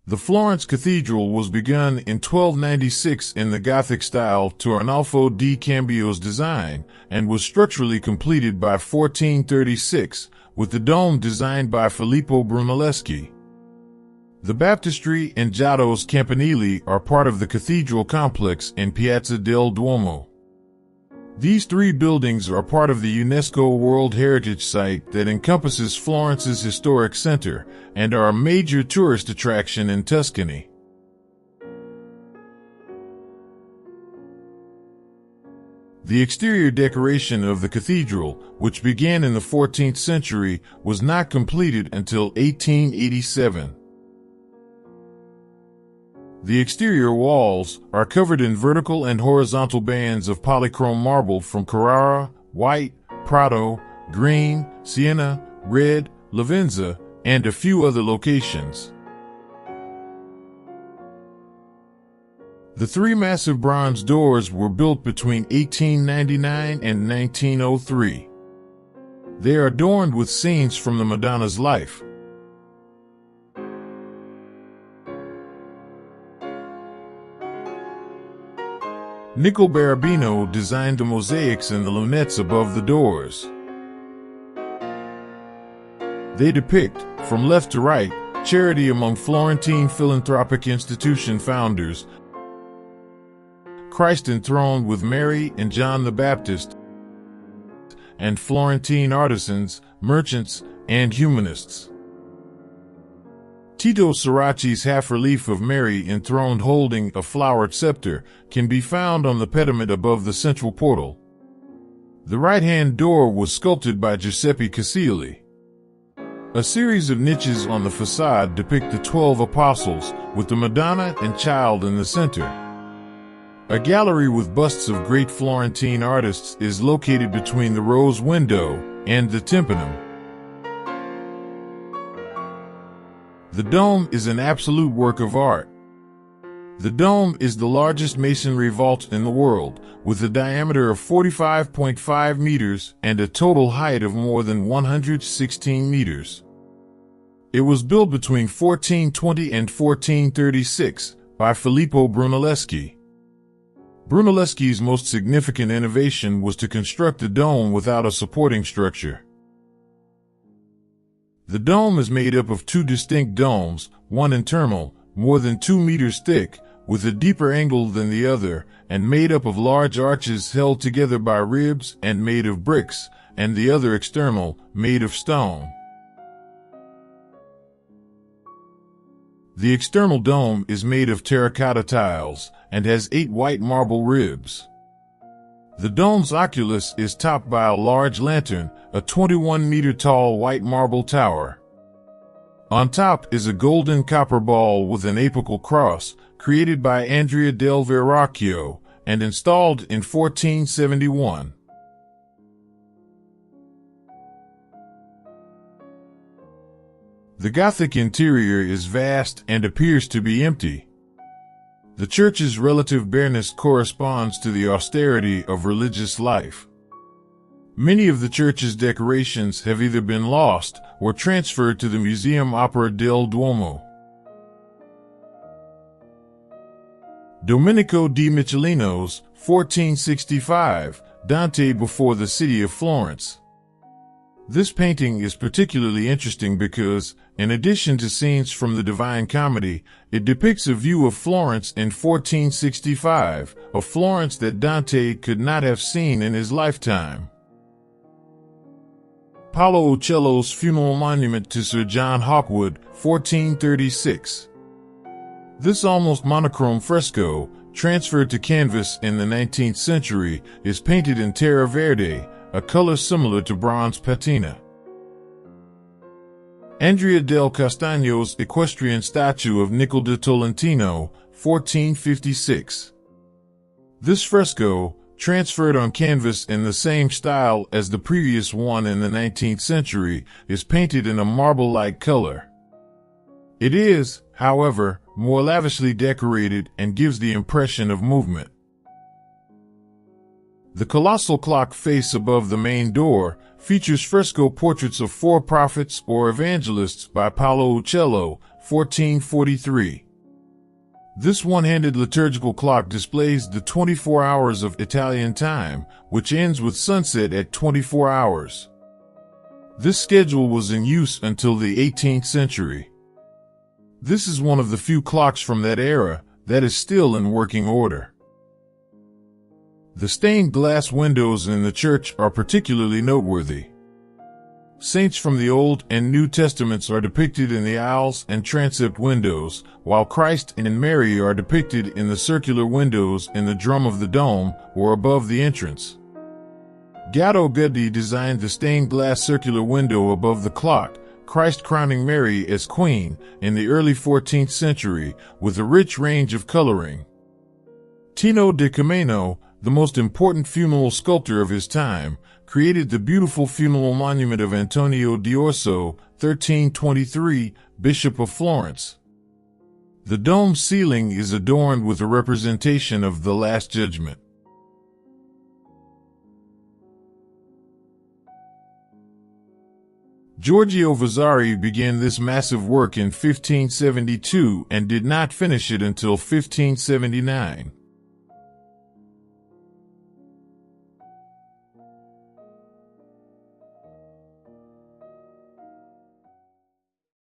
The Florence Cathedral was begun in 1296 in the Gothic style to Arnolfo di Cambio's design and was structurally completed by 1436, with the dome designed by Filippo Brunelleschi. The baptistry and Giotto's campanili are part of the cathedral complex in Piazza del Duomo. These three buildings are part of the UNESCO World Heritage Site that encompasses Florence's historic center and are a major tourist attraction in Tuscany. The exterior decoration of the cathedral, which began in the 14th century, was not completed until 1887. The exterior walls are covered in vertical and horizontal bands of polychrome marble from Carrara, white, Prato, green, Sienna, red, Lavenza, and a few other locations. The three massive bronze doors were built between 1899 and 1903. They are adorned with scenes from the Madonna's life. Niccolò Berabino designed the mosaics and the lunettes above the doors. They depict, from left to right, charity among Florentine philanthropic institution founders, Christ enthroned with Mary and John the Baptist, and Florentine artisans, merchants, and humanists. Tito Saraci's half-relief of Mary enthroned holding a flowered scepter can be found on the pediment above the central portal. The right-hand door was sculpted by Giuseppe Casilli. A series of niches on the facade depict the 12 apostles, with the Madonna and Child in the center. A gallery with busts of great Florentine artists is located between the rose window and the tympanum. The dome is an absolute work of art. The dome is the largest masonry vault in the world, with a diameter of 45.5 meters and a total height of more than 116 meters. It was built between 1420 and 1436 by Filippo Brunelleschi. Brunelleschi's most significant innovation was to construct the dome without a supporting structure. The dome is made up of two distinct domes, one internal, more than 2 meters thick, with a deeper angle than the other, and made up of large arches held together by ribs and made of bricks, and the other external, made of stone. The external dome is made of terracotta tiles and has 8 white marble ribs. The dome's oculus is topped by a large lantern, a 21-meter-tall white marble tower. On top is a golden copper ball with an apical cross, created by Andrea del Verrocchio, and installed in 1471. The Gothic interior is vast and appears to be empty. The church's relative bareness corresponds to the austerity of religious life. Many of the church's decorations have either been lost or transferred to the Museum Opera del Duomo. Domenico di Michelino's 1465, Dante before the city of Florence. This painting is particularly interesting because, in addition to scenes from the Divine Comedy, it depicts a view of Florence in 1465, a Florence that Dante could not have seen in his lifetime. Paolo Uccello's funeral monument to Sir John Hawkwood, 1436. This almost monochrome fresco, transferred to canvas in the 19th century, is painted in terra verde, a color similar to bronze patina. Andrea del Castagno's equestrian statue of Niccolò da Tolentino, 1456. This fresco, transferred on canvas in the same style as the previous one in the 19th century, is painted in a marble-like color. It is, however, more lavishly decorated and gives the impression of movement. The colossal clock face above the main door features fresco portraits of 4 prophets or evangelists by Paolo Uccello, 1443. This one-handed liturgical clock displays the 24 hours of Italian time, which ends with sunset at 24 hours. This schedule was in use until the 18th century. This is one of the few clocks from that era that is still in working order. The stained glass windows in the church are particularly noteworthy. Saints from the Old and New Testaments are depicted in the aisles and transept windows, while Christ and Mary are depicted in the circular windows in the drum of the dome or above the entrance. Gatto Guidi designed the stained glass circular window above the clock, Christ crowning Mary as queen, in the early 14th century, with a rich range of coloring. Tino di Camino, the most important funeral sculptor of his time, created the beautiful funeral monument of Antonio d'Orso, 1323, Bishop of Florence. The dome ceiling is adorned with a representation of the Last Judgment. Giorgio Vasari began this massive work in 1572 and did not finish it until 1579.